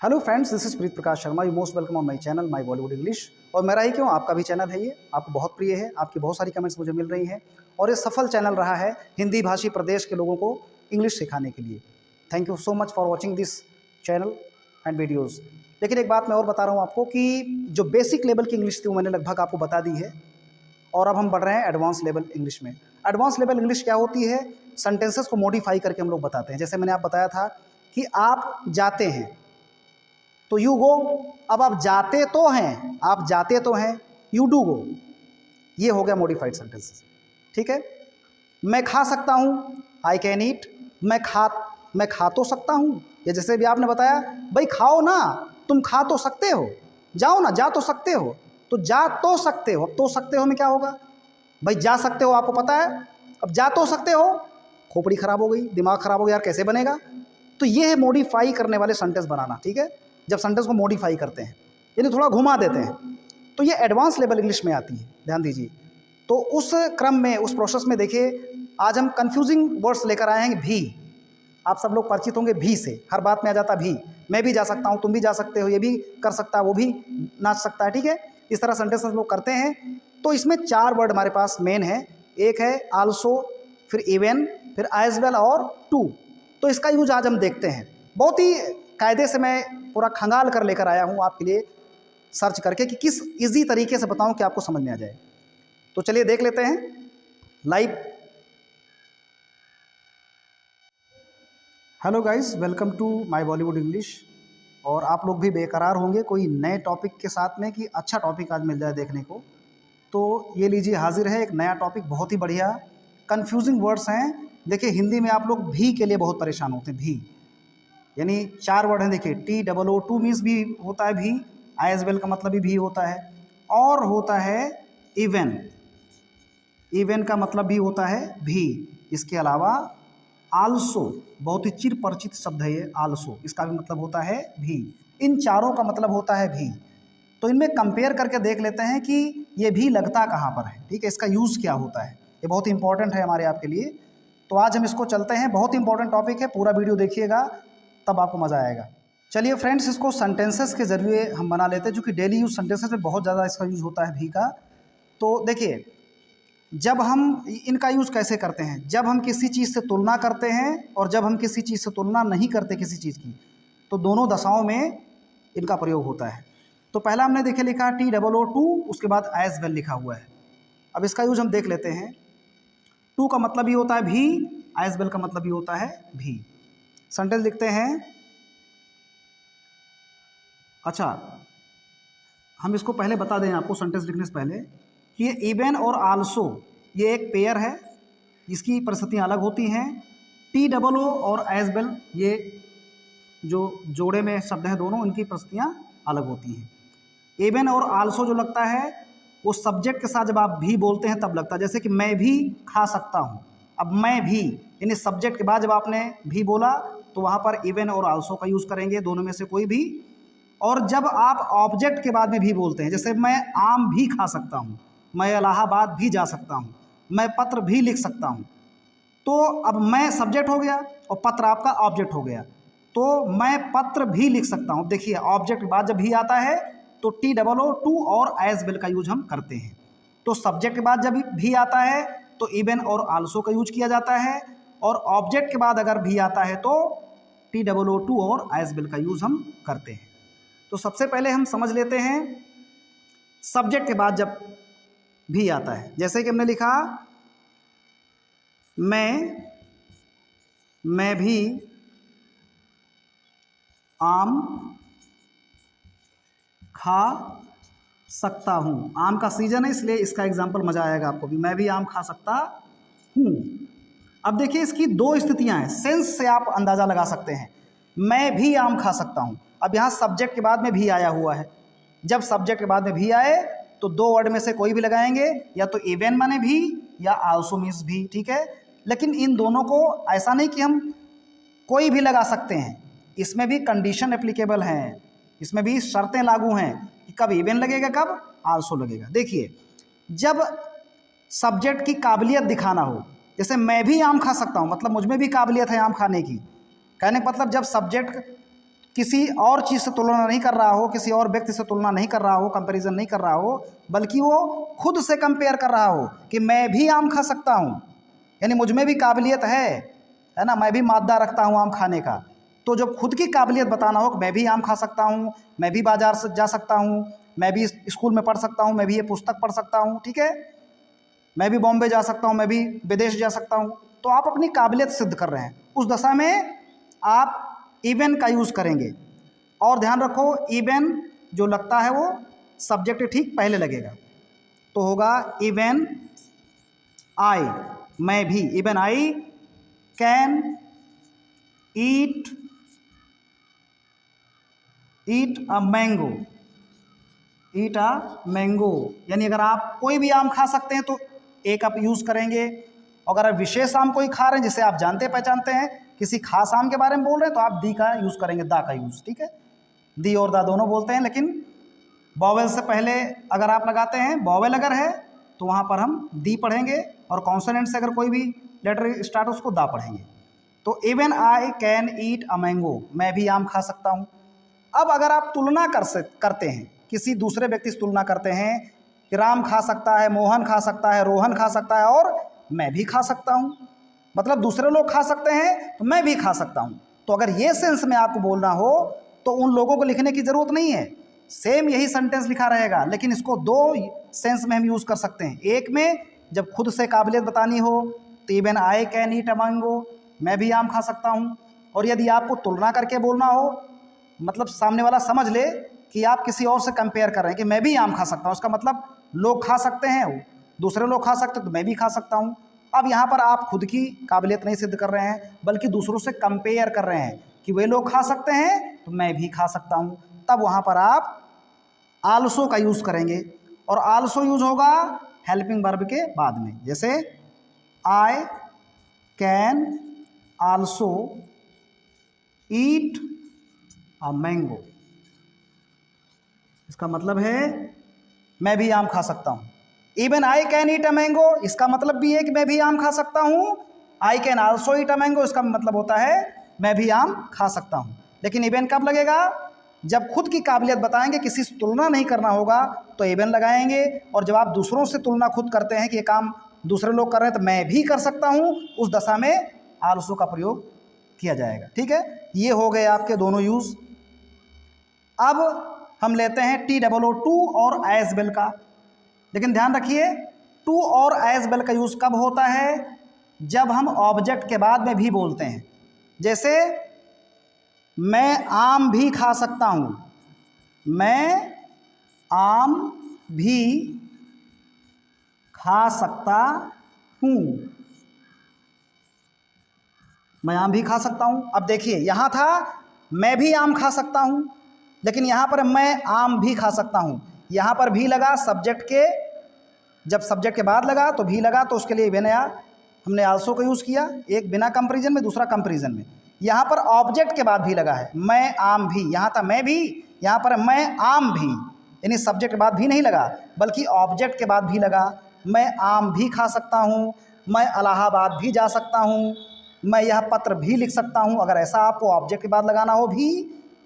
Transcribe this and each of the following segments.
Hello friends, this is Preet Prakash Sharma. You most welcome on my channel my Bollywood English. और मेरा ही क्यों, आपका भी चैनल है ये, आपको बहुत प्रिय है, आपकी बहुत सारी कमेंट्स मुझे मिल रही हैं और ये सफल चैनल रहा है हिंदी भाषी प्रदेश के लोगों को इंग्लिश सिखाने के लिए। Thank you so much for watching this channel and videos. लेकिन एक बात मैं और बता रहा हूँ आपको कि जो बेसिक लेवल की इंग्लिश थी वो मैंने लगभग आपको बता दी है और अब हम बढ़ रहे हैं एडवांस लेवल इंग्लिश में। एडवांस लेवल इंग्लिश क्या होती है? सेंटेंसेस को मॉडिफाई करके हम लोग बताते हैं। जैसे मैंने आप बताया था कि आप जाते हैं तो यू गो। अब आप जाते तो हैं, यू डू गो। ये हो गया मॉडिफाइड सेंटेंसेस। ठीक है। मैं खा सकता हूँ, आई कैन ईट। मैं खा तो सकता हूँ, या जैसे भी आपने बताया, भाई खाओ ना, तुम खा तो सकते हो, जाओ ना, जा तो सकते हो। तो जा तो सकते हो, अब तो सकते हो में क्या होगा भाई? जा सकते हो आपको पता है, अब जा तो सकते हो, खोपड़ी खराब हो गई, दिमाग खराब हो गया, यार कैसे बनेगा? तो ये है मॉडिफाई करने वाले सेंटेंस बनाना। ठीक है। जब सेंटेंस को मॉडिफाई करते हैं यानी थोड़ा घुमा देते हैं, तो ये एडवांस लेवल इंग्लिश में आती है, ध्यान दीजिए। तो उस क्रम में, उस प्रोसेस में देखिए, आज हम कंफ्यूजिंग वर्ड्स लेकर आए हैं। भी, आप सब लोग परिचित होंगे भी से, हर बात में आ जाता भी। मैं भी जा सकता हूँ, तुम भी जा सकते हो, ये भी कर सकता है, वो भी नाच सकता है। ठीक है। इस तरह सेंटेंस हम लोग करते हैं। तो इसमें 4 वर्ड हमारे पास मेन है। एक है आल्सो, फिर इवन, फिर एज वेल और टू। तो इसका यूज आज हम देखते हैं। बहुत ही कायदे से मैं पूरा खंगाल कर लेकर आया हूँ आपके लिए, सर्च करके कि किस इजी तरीके से बताऊँ कि आपको समझ में आ जाए। तो चलिए देख लेते हैं live. Hello guys, welcome to my Bollywood English. और आप लोग भी बेकरार होंगे कोई नए टॉपिक के साथ में कि अच्छा टॉपिक आज मिल जाए देखने को। तो ये लीजिए, हाजिर है एक नया टॉपिक, बहुत ही बढ़िया। कंफ्यूजिंग वर्ड्स हैं। देखिए, हिंदी में आप लोग भी के लिए बहुत परेशान होते हैं। भी यानी 4 वर्ड हैं। देखिए, TOO मीन्स भी होता है भी, एज वेल का मतलब भी होता है, और होता है इवन। इवन का मतलब भी होता है भी। इसके अलावा आल्सो, बहुत ही चिर परिचित शब्द है ये आल्सो, इसका भी मतलब होता है भी। इन चारों का मतलब होता है भी। तो इनमें कंपेयर करके देख लेते हैं कि ये भी लगता कहाँ पर है। ठीक है, इसका यूज़ क्या होता है, ये बहुत इंपॉर्टेंट है हमारे आपके लिए। तो आज हम इसको चलते हैं, बहुत इंपॉर्टेंट टॉपिक है, पूरा वीडियो देखिएगा तब आपको मज़ा आएगा। चलिए फ्रेंड्स, इसको सेंटेंसेस के जरिए हम बना लेते हैं, जो कि डेली यूज सेंटेंसेस में बहुत ज़्यादा इसका यूज़ होता है भी का। तो देखिए, जब हम इनका यूज़ कैसे करते हैं, जब हम किसी चीज़ से तुलना करते हैं और जब हम किसी चीज़ से तुलना नहीं करते किसी चीज़ की, तो दोनों दशाओं में इनका प्रयोग होता है। तो पहला हमने देखे लिखा TOO, उसके बाद एज वेल लिखा हुआ है। अब इसका यूज हम देख लेते हैं। टू का मतलब भी होता है भी, एज वेल का मतलब भी होता है भी। सेंटेंस लिखते हैं। अच्छा, हम इसको पहले बता दें आपको सेंटेंस लिखने से पहले कि ये इवन और आल्सो ये एक पेयर है जिसकी परिस्थितियाँ अलग होती हैं। TOO और एज वेल ये जो जोड़े में शब्द हैं दोनों, इनकी परिस्थितियाँ अलग होती हैं। इवन और आल्सो जो लगता है वो सब्जेक्ट के साथ जब आप भी बोलते हैं तब लगता है। जैसे कि मैं भी खा सकता हूँ। अब मैं भी यानी सब्जेक्ट के बाद जब आपने भी बोला तो वहाँ पर इवन और आल्सो का यूज़ करेंगे, दोनों में से कोई भी। और जब आप ऑब्जेक्ट के बाद में भी बोलते हैं, जैसे मैं आम भी खा सकता हूँ, मैं इलाहाबाद भी जा सकता हूँ, मैं पत्र भी लिख सकता हूँ, तो अब मैं सब्जेक्ट हो गया और पत्र आपका ऑब्जेक्ट हो गया। तो मैं पत्र भी लिख सकता हूँ। देखिए, ऑब्जेक्ट के बाद जब भी आता है तो TOO और एज वेल का यूज हम करते हैं। तो सब्जेक्ट के बाद जब भी आता है तो इवन और आल्सो का यूज किया जाता है, और ऑब्जेक्ट के बाद अगर भी आता है तो TOO और एज वेल का यूज हम करते हैं। तो सबसे पहले हम समझ लेते हैं सब्जेक्ट के बाद जब भी आता है। जैसे कि हमने लिखा मैं भी आम खा सकता हूँ। आम का सीजन है इसलिए इसका एग्जाम्पल मजा आएगा आपको भी। मैं भी आम खा सकता हूँ। अब देखिए, इसकी 2 स्थितियां हैं, सेंस से आप अंदाजा लगा सकते हैं। मैं भी आम खा सकता हूँ, अब यहाँ सब्जेक्ट के बाद में भी आया हुआ है। जब सब्जेक्ट के बाद में भी आए तो 2 वर्ड में से कोई भी लगाएंगे, या तो इवन माने भी या आल्सो मीन्स भी। ठीक है। लेकिन इन दोनों को ऐसा नहीं कि हम कोई भी लगा सकते हैं, इसमें भी कंडीशन एप्लीकेबल हैं, इसमें भी शर्तें लागू हैं कि कब इवन लगेगा, कब आल्सो लगेगा। देखिए, जब सब्जेक्ट की काबिलियत दिखाना हो, जैसे मैं भी आम खा सकता हूँ, मतलब मुझ में भी काबिलियत है आम खाने की। कहने का मतलब जब सब्जेक्ट किसी और चीज़ से तुलना नहीं कर रहा हो, किसी और व्यक्ति से तुलना नहीं कर रहा हो, कंपैरिजन नहीं कर रहा हो, बल्कि वो खुद से कंपेयर कर रहा हो कि मैं भी आम खा सकता हूँ, यानी मुझ में भी काबिलियत है ना, मैं भी मादा रखता हूँ आम खाने का। तो जब खुद की काबिलियत बताना हो कि मैं भी आम खा सकता हूँ, मैं भी बाजार से जा सकता हूँ, मैं भी स्कूल में पढ़ सकता हूँ, मैं भी ये पुस्तक पढ़ सकता हूँ, ठीक है, मैं भी बॉम्बे जा सकता हूँ, मैं भी विदेश जा सकता हूँ, तो आप अपनी काबिलियत सिद्ध कर रहे हैं। उस दशा में आप इवन का यूज़ करेंगे। और ध्यान रखो, इवन जो लगता है वो सब्जेक्ट ठीक पहले लगेगा, तो होगा इवन आई, मैं भी, even I can eat a mango, eat a mango, यानी अगर आप कोई भी आम खा सकते हैं तो एक आप यूज़ करेंगे। अगर आप विशेष आम कोई खा रहे हैं जिसे आप जानते पहचानते हैं, किसी खास आम के बारे में बोल रहे हैं, तो आप दी का यूज़ करेंगे, दा का यूज़, ठीक है। दी और दा दोनों बोलते हैं, लेकिन वॉवेल से पहले अगर आप लगाते हैं, वॉवेल अगर है तो वहाँ पर हम दी पढ़ेंगे, और कॉन्सोनेंट से अगर कोई भी लेटर स्टार्ट उसको दा पढ़ेंगे। तो even I can eat a mango, मैं भी आम खा सकता हूँ। अब अगर आप तुलना करते हैं, किसी दूसरे व्यक्ति से तुलना करते हैं कि राम खा सकता है, मोहन खा सकता है, रोहन खा सकता है, और मैं भी खा सकता हूँ, मतलब दूसरे लोग खा सकते हैं तो मैं भी खा सकता हूँ। तो अगर ये सेंस में आपको बोलना हो तो उन लोगों को लिखने की ज़रूरत नहीं है, सेम यही सेंटेंस लिखा रहेगा, लेकिन इसको दो सेंस में हम यूज़ कर सकते हैं। एक में जब खुद से काबिलियत बतानी हो तो even I can eat a mango, मैं भी आम खा सकता हूँ। और यदि आपको तुलना करके बोलना हो, मतलब सामने वाला समझ ले कि आप किसी और से कंपेयर कर रहे हैं कि मैं भी आम खा सकता हूँ, उसका मतलब लोग खा सकते हैं, दूसरे लोग खा सकते हैं तो मैं भी खा सकता हूँ। अब यहाँ पर आप खुद की काबिलियत नहीं सिद्ध कर रहे हैं, बल्कि दूसरों से कंपेयर कर रहे हैं कि वे लोग खा सकते हैं तो मैं भी खा सकता हूँ। तब वहाँ पर आप आल्सो का यूज़ करेंगे, और आल्सो यूज होगा हेल्पिंग वर्ब के बाद में, जैसे I can also eat a mango, इसका मतलब है मैं भी आम खा सकता हूँ। Even I can eat a mango, इसका मतलब भी है कि मैं भी आम खा सकता हूँ। I can also eat a mango, इसका मतलब होता है मैं भी आम खा सकता हूँ। लेकिन इवन कब लगेगा? जब खुद की काबिलियत बताएंगे, किसी से तुलना नहीं करना होगा तो इवन लगाएंगे। और जब आप दूसरों से तुलना खुद करते हैं कि ये काम दूसरे लोग कर रहे हैं तो मैं भी कर सकता हूँ, उस दशा में आल्सो का प्रयोग किया जाएगा। ठीक है, ये हो गए आपके दोनों यूज़। अब हम लेते हैं TOO और एज वेल का। लेकिन ध्यान रखिए, टू और एज वेल का यूज़ कब होता है? जब हम ऑब्जेक्ट के बाद में भी बोलते हैं। जैसे मैं आम भी खा सकता हूँ, मैं आम भी खा सकता हूँ, मैं आम भी खा सकता हूँ। अब देखिए, यहाँ था मैं भी आम खा सकता हूँ, लेकिन यहाँ पर मैं आम भी खा सकता हूँ, यहाँ पर भी लगा सब्जेक्ट के, जब सब्जेक्ट के बाद लगा तो भी लगा, तो उसके लिए इवन आया, हमने आल्सो का यूज़ किया, एक बिना कंपैरिजन में, दूसरा कंपैरिजन में। यहाँ पर ऑब्जेक्ट के बाद भी लगा है, मैं आम भी, यहाँ था मैं भी, यहाँ पर मैं आम भी, यानी सब्जेक्ट के बाद भी नहीं लगा बल्कि ऑब्जेक्ट के बाद भी लगा। मैं आम भी खा सकता हूँ, मैं इलाहाबाद भी जा सकता हूँ, मैं यह पत्र भी लिख सकता हूँ। अगर ऐसा आपको ऑब्जेक्ट के बाद लगाना हो भी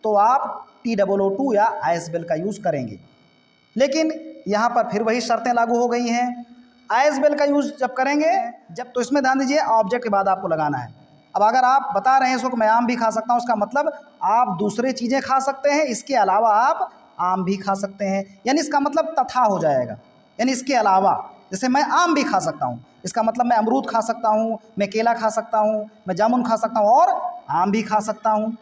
तो आप TOO या एज वेल का यूज़ करेंगे। लेकिन यहाँ पर फिर वही शर्तें लागू हो गई हैं। एज वेल का यूज़ जब करेंगे, जब, तो इसमें ध्यान दीजिए ऑब्जेक्ट के बाद आपको लगाना है। अब अगर आप बता रहे हैं इसको कि मैं आम भी खा सकता हूँ, उसका मतलब आप दूसरी चीज़ें खा सकते हैं, इसके अलावा आप आम भी खा सकते हैं, यानी इसका मतलब तथा हो जाएगा, यानी इसके अलावा। जैसे मैं आम भी खा सकता हूँ, इसका मतलब मैं अमरूद खा सकता हूँ, मैं केला खा सकता हूँ, मैं जामुन खा सकता हूँ, और आम भी खा सकता हूँ।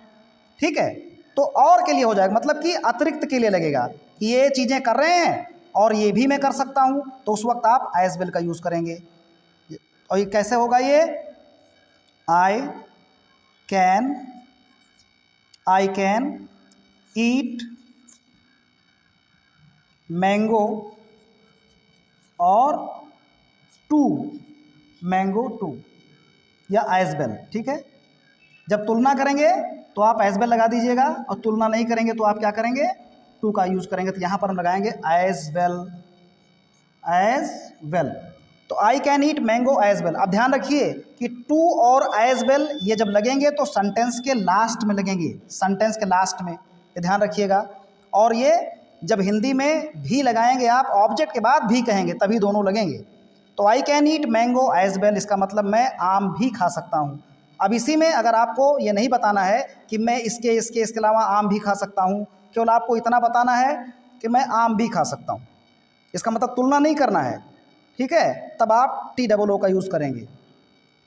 ठीक है, तो और के लिए हो जाएगा, मतलब कि अतिरिक्त के लिए लगेगा कि ये चीज़ें कर रहे हैं और ये भी मैं कर सकता हूँ, तो उस वक्त आप एज वेल का यूज़ करेंगे। और ये कैसे होगा? ये आई कैन ईट मैंगो और मैंगो टू, या एज वेल। ठीक है, जब तुलना करेंगे तो आप एज वेल लगा दीजिएगा, और तुलना नहीं करेंगे तो आप क्या करेंगे? टू का यूज़ करेंगे। तो यहाँ पर हम लगाएंगे एज वेल, तो I can eat mango as well. अब ध्यान रखिए कि टू और एज वेल ये जब लगेंगे तो सेंटेंस के लास्ट में लगेंगे, सेंटेंस के लास्ट में, ये ध्यान रखिएगा। और ये जब हिंदी में भी लगाएंगे आप, ऑब्जेक्ट के बाद भी कहेंगे, तभी दोनों लगेंगे। तो I can eat mango as well, इसका मतलब मैं आम भी खा सकता हूँ। अब इसी में अगर आपको ये नहीं बताना है कि मैं इसके अलावा आम भी खा सकता हूँ, केवल आपको इतना बताना है कि मैं आम भी खा सकता हूँ, इसका मतलब तुलना नहीं करना है, ठीक है। तब आप TOO का यूज़ करेंगे,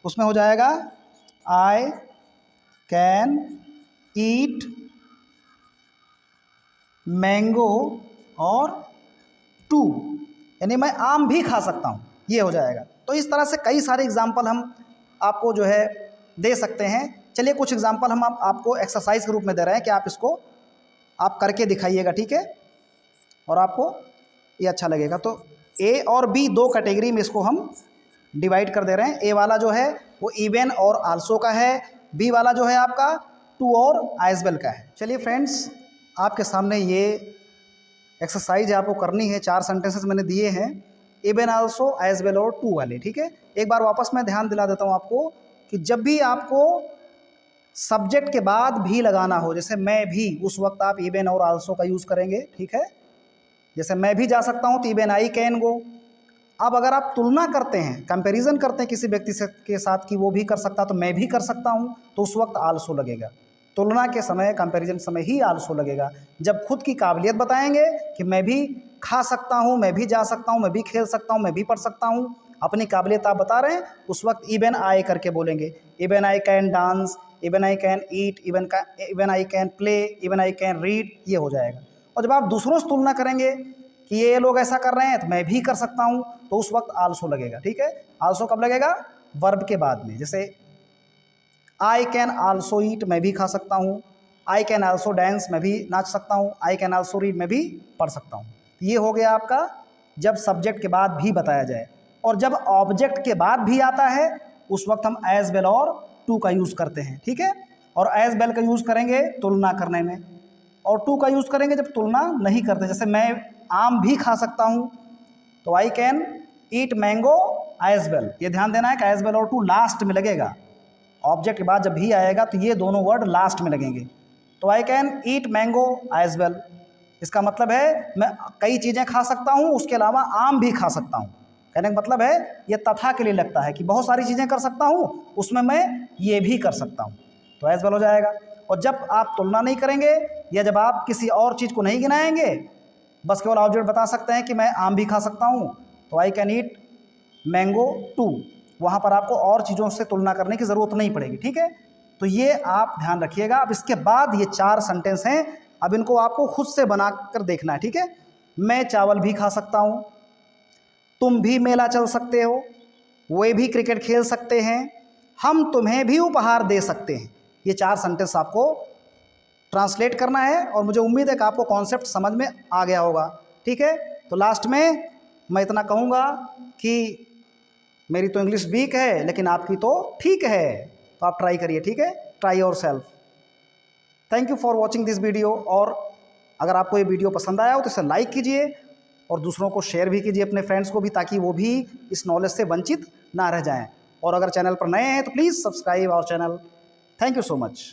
उसमें हो जाएगा आई कैन ईट मैंगो और टू, यानी मैं आम भी खा सकता हूँ, ये हो जाएगा। तो इस तरह से कई सारे एग्जाम्पल हम आपको जो है दे सकते हैं। चलिए कुछ एग्जाम्पल हम आपको एक्सरसाइज के रूप में दे रहे हैं कि आप इसको आप करके दिखाइएगा, ठीक है, और आपको ये अच्छा लगेगा। तो ए और बी दो कैटेगरी में इसको हम डिवाइड कर दे रहे हैं। ए वाला जो है वो इवन और आल्सो का है, बी वाला जो है आपका टू और एज वेल का है। चलिए फ्रेंड्स, आपके सामने ये एक्सरसाइज आपको करनी है। 4 सेंटेंसेस मैंने दिए हैं, इवन आल्सो एज वेल और टू वाले, ठीक है। एक बार वापस मैं ध्यान दिला देता हूँ आपको कि जब भी आपको सब्जेक्ट के बाद भी लगाना हो, जैसे मैं भी, उस वक्त आप इवन और आल्सो का यूज़ करेंगे, ठीक है। जैसे मैं भी जा सकता हूँ तो इवन आई कैन गो। अब अगर आप तुलना करते हैं, कंपैरिजन करते हैं किसी व्यक्ति से के साथ कि वो भी कर सकता तो मैं भी कर सकता हूँ, तो उस वक्त आल्सो लगेगा। तुलना के समय, कंपैरिजन समय ही आल्सो लगेगा। जब खुद की काबिलियत बताएंगे कि मैं भी खा सकता हूँ, मैं भी जा सकता हूँ, मैं भी खेल सकता हूँ, मैं भी पढ़ सकता हूँ, अपनी काबिलियत आप बता रहे हैं, उस वक्त इवन आई करके बोलेंगे। Even I can dance, even I can eat, even I can play, even I can read, ये हो जाएगा। और जब आप दूसरों से तुलना करेंगे कि ये लोग ऐसा कर रहे हैं तो मैं भी कर सकता हूँ, तो उस वक्त आल्सो लगेगा, ठीक है। आल्सो कब लगेगा? वर्ब के बाद में। जैसे आई कैन आल्सो ईट, मैं भी खा सकता हूँ। आई कैन आल्सो डांस, मैं भी नाच सकता हूँ। आई कैन आल्सो रीड, मैं भी पढ़ सकता हूँ। ये हो गया आपका जब सब्जेक्ट के बाद भी बताया जाए। और जब ऑब्जेक्ट के बाद भी आता है उस वक्त हम एज वेल और टू का यूज़ करते हैं, ठीक है। और एज वेल का यूज़ करेंगे तुलना करने में, और टू का यूज़ करेंगे जब तुलना नहीं करते। जैसे मैं आम भी खा सकता हूँ, तो I can eat mango as well. ये ध्यान देना है कि एज वेल और टू लास्ट में लगेगा। ऑब्जेक्ट के बाद जब भी आएगा तो ये दोनों वर्ड लास्ट में लगेंगे। तो I can eat mango as well, इसका मतलब है मैं कई चीज़ें खा सकता हूँ, उसके अलावा आम भी खा सकता हूँ। कहने का मतलब है ये तथा के लिए लगता है कि बहुत सारी चीज़ें कर सकता हूँ, उसमें मैं ये भी कर सकता हूँ, तो एज वेल हो जाएगा। और जब आप तुलना नहीं करेंगे या जब आप किसी और चीज़ को नहीं गिनाएंगे, बस केवल ऑब्जेक्ट बता सकते हैं कि मैं आम भी खा सकता हूँ, तो I can eat mango too, वहाँ पर आपको और चीज़ों से तुलना करने की ज़रूरत नहीं पड़ेगी, ठीक है। तो ये आप ध्यान रखिएगा। अब इसके बाद ये 4 सेंटेंस हैं, अब इनको आपको खुद से बना कर देखना है, ठीक है। मैं चावल भी खा सकता हूँ, तुम भी मेला चल सकते हो, वे भी क्रिकेट खेल सकते हैं, हम तुम्हें भी उपहार दे सकते हैं। ये 4 सेंटेंस आपको ट्रांसलेट करना है और मुझे उम्मीद है कि आपको कॉन्सेप्ट समझ में आ गया होगा, ठीक है। तो लास्ट में मैं इतना कहूँगा कि मेरी तो इंग्लिश वीक है लेकिन आपकी तो ठीक है, तो आप ट्राई करिए, ठीक है। Try your self. Thank you for watching this video. और अगर आपको ये वीडियो पसंद आया हो तो इसे लाइक कीजिए और दूसरों को शेयर भी कीजिए, अपने फ्रेंड्स को भी, ताकि वो भी इस नॉलेज से वंचित ना रह जाएं। और अगर चैनल पर नए हैं तो please subscribe our channel. Thank you so much.